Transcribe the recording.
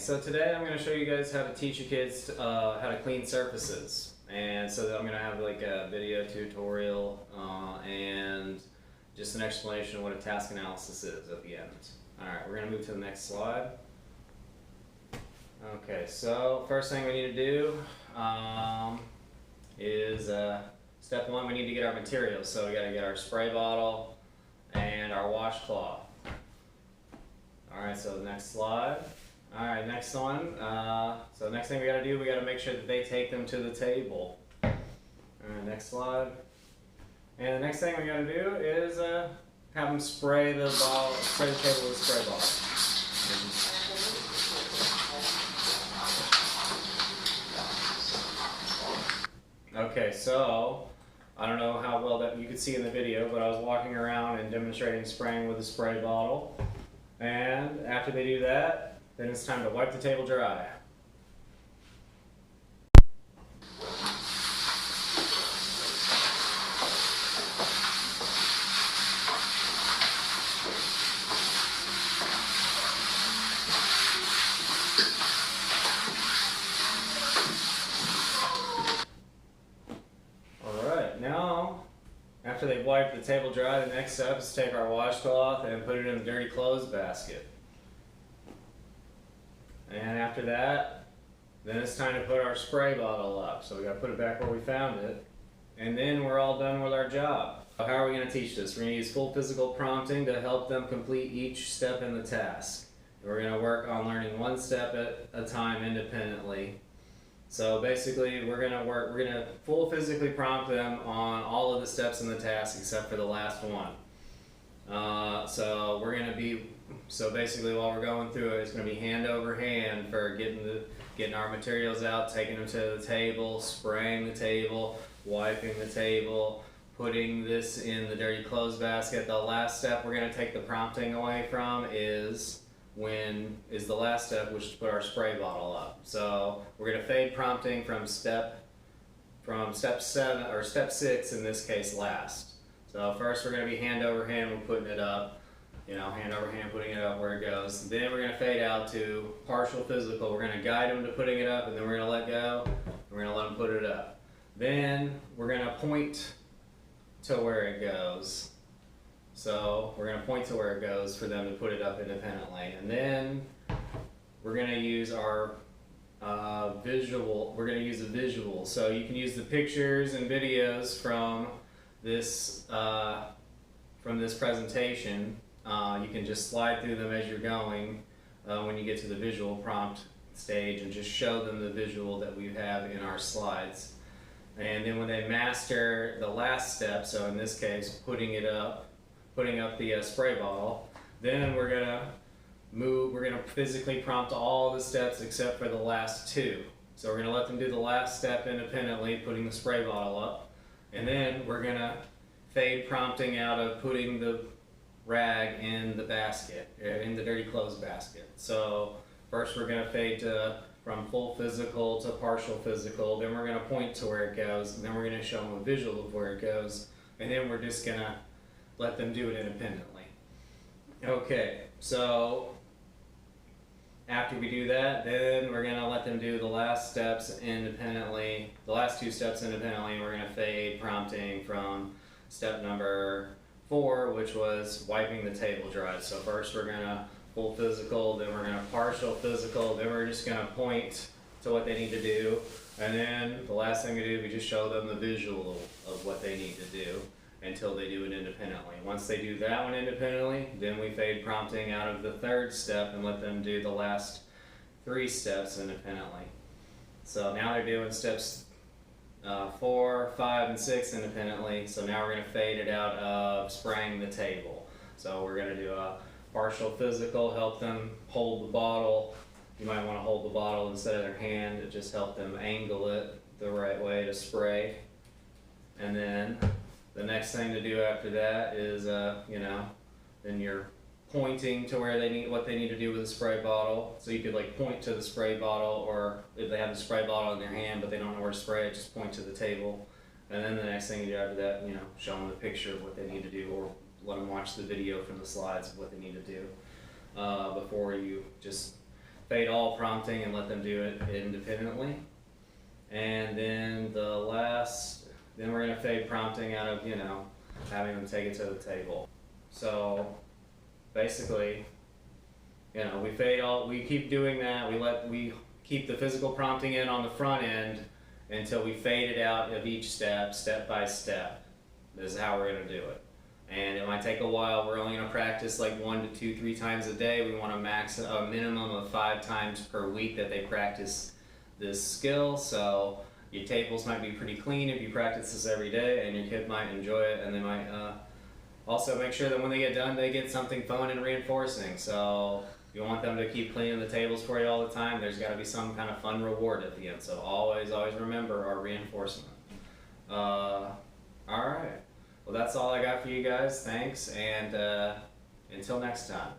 So today I'm going to show you guys how to teach your kids how to clean surfaces. And so I'm going to have like a video tutorial and just an explanation of what a task analysis is at the end. Alright, we're going to move to the next slide. Okay, so first thing we need to do is step one, we need to get our materials. So we got to get our spray bottle and our washcloth. Alright, so the next slide. Alright, next one. So the next thing we gotta do, we gotta make sure that they take them to the table. Alright, next slide. And the next thing we gotta do is have them spray the bottle, spray the table with a spray bottle. Okay, so I don't know how well that you could see in the video, but I was walking around and demonstrating spraying with a spray bottle. And after they do that, then it's time to wipe the table dry. Alright, now after they've wiped the table dry, the next step is to take our washcloth and put it in the dirty clothes basket. And after that, then it's time to put our spray bottle up. So we got to put it back where we found it. And then we're all done with our job. So how are we going to teach this? We're going to use full physical prompting to help them complete each step in the task. We're going to work on learning one step at a time independently. So basically we're going to full physically prompt them on all of the steps in the task except for the last one. So basically while we're going through it, it's going to be hand over hand for getting our materials out, taking them to the table, spraying the table, wiping the table, putting this in the dirty clothes basket. The last step we're going to take the prompting away from is the last step, which is to put our spray bottle up. So we're going to fade prompting from step 7 or step 6 in this case last. So first we're going to be hand over hand, we're putting it up. Hand over hand, putting it up where it goes. Then we're going to fade out to partial physical. We're going to guide them to putting it up, and then we're going to let go. We're going to let them put it up. Then we're going to point to where it goes. So we're going to point to where it goes for them to put it up independently. And then we're going to use our visual. We're going to use a visual. So you can use the pictures and videos from this presentation. You can just slide through them as you're going when you get to the visual prompt stage and just show them the visual that we have in our slides. And then when they master the last step, so in this case putting up the spray bottle, then we're going to physically prompt all the steps except for the last two. So we're going to let them do the last step independently, putting the spray bottle up, and then we're going to fade prompting out of putting the rag in the basket, in the dirty clothes basket. So first we're going to fade from full physical to partial physical, then we're going to point to where it goes, and then we're going to show them a visual of where it goes, and then we're just going to let them do it independently. Okay, so after we do that, then we're going to let them do the last steps independently, the last two steps independently, and we're going to fade prompting from step number 4, which was wiping the table dry. So first we're going to full physical, then we're going to partial physical, then we're just going to point to what they need to do, and then the last thing we do, we just show them the visual of what they need to do until they do it independently. Once they do that one independently, then we fade prompting out of the third step and let them do the last 3 steps independently. So now they're doing steps 4, 5, and 6 independently. So now we're going to fade it out of spraying the table. So we're going to do a partial physical, help them hold the bottle. You might want to hold the bottle instead of their hand. It just help them angle it the right way to spray. And then the next thing to do after that is, then you're pointing to where what they need to do with the spray bottle. So you could like point to the spray bottle, or if they have the spray bottle in their hand but they don't know where to spray it, just point to the table. And then the next thing you do after that, show them the picture of what they need to do, or let them watch the video from the slides of what they need to do before you just fade all prompting and let them do it independently. And then then we're gonna fade prompting out of, having them take it to the table. So basically, we keep doing that. We keep the physical prompting in on the front end until we fade it out of each step by step. This is how we're gonna do it. And it might take a while. We're only gonna practice like 1 to 2, 3 times a day. We want a minimum of 5 times per week that they practice this skill. So your tables might be pretty clean if you practice this every day, and your kid might enjoy it, and they might also make sure that when they get done, they get something fun and reinforcing. So if you want them to keep cleaning the tables for you all the time, there's got to be some kind of fun reward at the end. So always remember our reinforcement. All right. Well, that's all I got for you guys. Thanks, and until next time.